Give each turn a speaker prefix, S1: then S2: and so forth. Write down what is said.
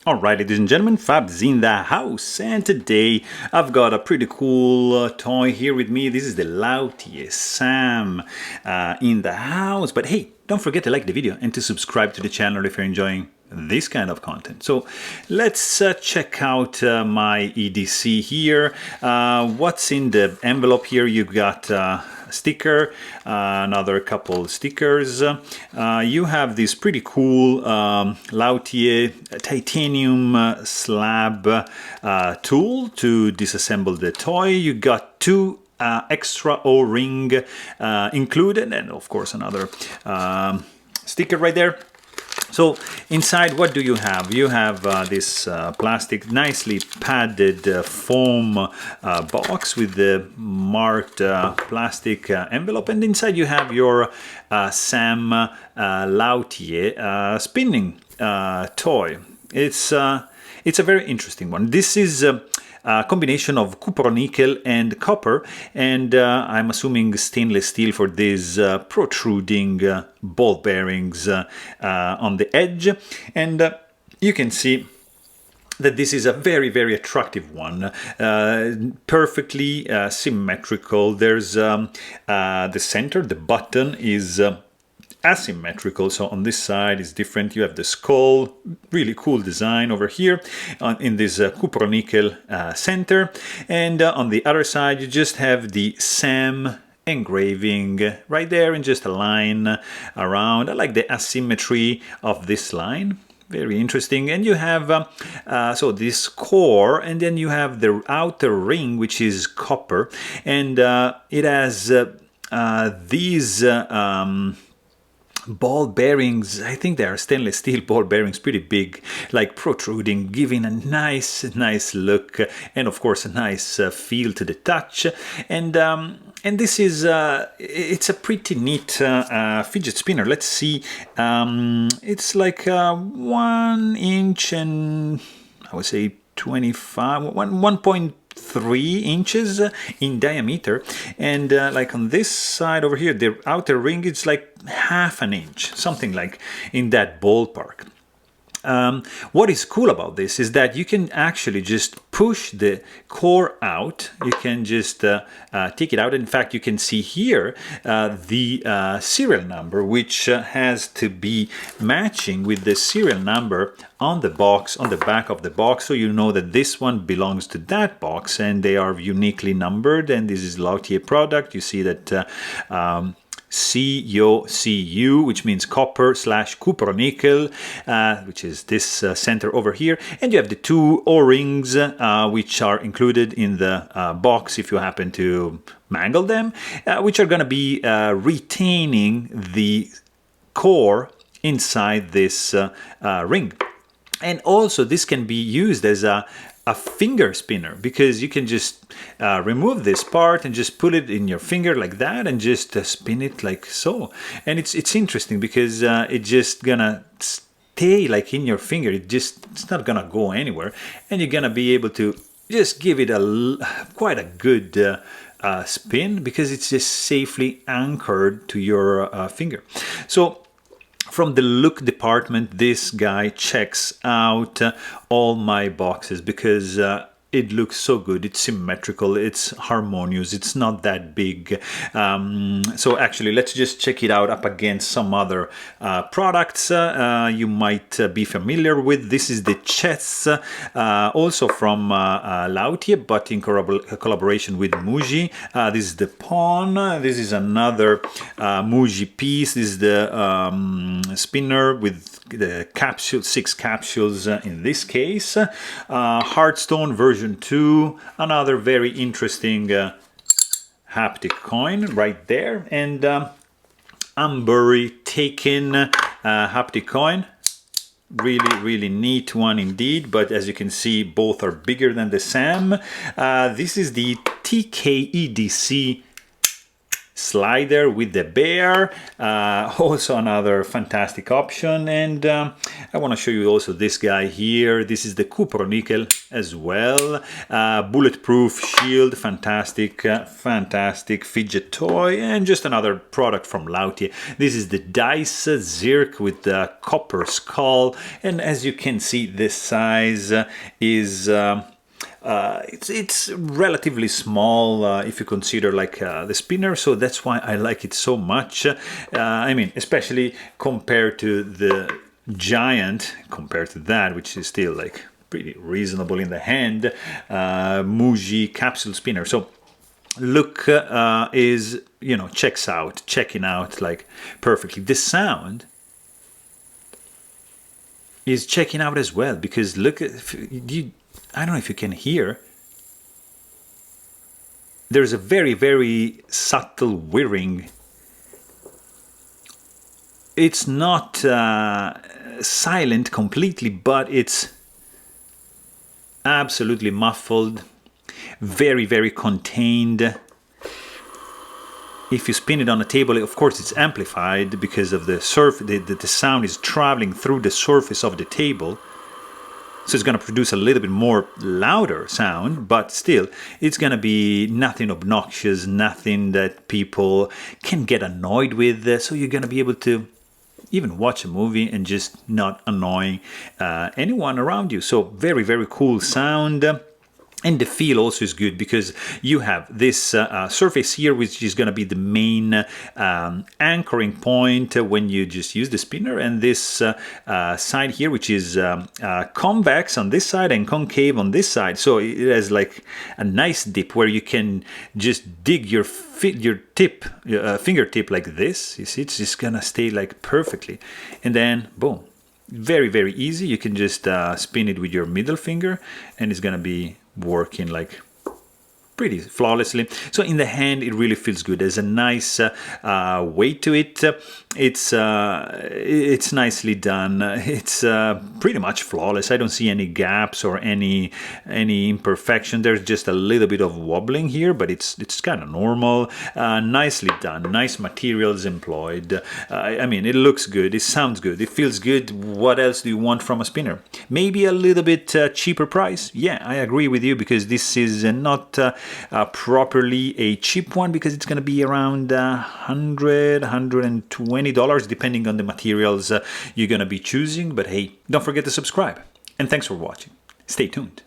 S1: Alright, ladies and gentlemen, Fab's in the house, and today I've got a pretty cool toy here with me. This is the Lautie Sam in the house. But hey, don't forget to like the video and to subscribe to the channel if you're enjoying this kind of content. So let's check out my EDC here. What's in the envelope here? You've got sticker, another couple stickers. You have this pretty cool Lautie titanium slab tool to disassemble the toy. You got two extra O-ring included, and of course another sticker right there. So inside, what do you have? You have this plastic, nicely padded foam box with the marked plastic envelope, and inside you have your Sam Lautie spinning toy. It's a very interesting one. This is a combination of cupro-nickel and copper, and I'm assuming stainless steel for these protruding ball bearings on the edge. And you can see that this is a very, very attractive one, perfectly symmetrical. There's the center, the button is asymmetrical, so on this side is different. You have the skull, really cool design over here in this cupro-nickel center, and on the other side you just have the Sam engraving right there and just a line around. I like the asymmetry of this line, very interesting. And you have so this core, and then you have the outer ring, which is copper, and it has these ball bearings. I think they are stainless steel ball bearings, pretty big, like protruding, giving a nice look, and of course a nice feel to the touch. And this is it's a pretty neat fidget spinner. Let's see, it's like 1 inch and I would say 1.3 inches in diameter, and like on this side over here, the outer ring, it's like ½ an inch, something like in that ballpark. What is cool about this is that you can actually just push the core out. You can just take it out. In fact, you can see here the serial number, which has to be matching with the serial number on the box, on the back of the box, so you know that this one belongs to that box, and they are uniquely numbered. And this is Lautie product. You see that CU, which means copper / cupro-nickel, which is this center over here, and you have the two O-rings which are included in the box if you happen to mangle them, which are going to be retaining the core inside this ring. And also this can be used as a finger spinner, because you can just remove this part and just put it in your finger like that and just spin it like so. And it's interesting because it's just gonna stay like in your finger. It's not gonna go anywhere, and you're gonna be able to just give it quite a good spin, because it's just safely anchored to your finger. So from the look department, this guy checks out all my boxes, because it looks so good. It's symmetrical, it's harmonious, it's not that big. So actually, let's just check it out up against some other products you might be familiar with. This is the chess, also from Lautie, but in collaboration with Muji. This is the pawn. This is another Muji piece. This is the spinner with the capsule, 6 capsules in this case. Hearthstone version 2, another very interesting haptic coin right there, and Ambury taken haptic coin. Really neat one indeed, but as you can see, both are bigger than the Sam. This is the TKEDC slider with the bear, also another fantastic option. And I want to show you also this guy here. This is the Cupro nickel as well, bulletproof shield, fantastic, fantastic fidget toy, and just another product from Lautie. This is the Dice Zirk with the copper skull, and as you can see, this size is it's relatively small if you consider like the spinner, so that's why I like it so much. I mean, especially compared to the giant, compared to that, which is still like pretty reasonable in the hand, Muji capsule spinner. So look is, you know, checking out like perfectly. The sound is checking out as well, because look at I don't know if you can hear. There's a very, very subtle whirring. It's not silent completely, but it's absolutely muffled, very, very contained. If you spin it on a table, of course it's amplified because of the sound is traveling through the surface of the table. So it's going to produce a little bit more louder sound, but still, it's going to be nothing obnoxious, nothing that people can get annoyed with. So you're going to be able to even watch a movie and just not annoying anyone around you. So very, very cool sound. And the feel also is good, because you have this surface here, which is going to be the main anchoring point when you just use the spinner, and this side here, which is convex on this side and concave on this side. So it has like a nice dip where you can just dig your fingertip like this. You see, it's just gonna stay like perfectly, and then boom. Very, very easy. You can just spin it with your middle finger, and it's gonna be working like pretty flawlessly. So in the hand, it really feels good. There's a nice weight to it. It's nicely done. It's pretty much flawless. I don't see any gaps or any imperfection. There's just a little bit of wobbling here, but it's kind of normal. Nicely done. Nice materials employed. I mean, it looks good. It sounds good. It feels good. What else do you want from a spinner? Maybe a little bit cheaper price. Yeah, I agree with you, because this is not properly a cheap one, because it's going to be around $100, $120 depending on the materials you're going to be choosing. But hey, don't forget to subscribe, and thanks for watching. Stay tuned.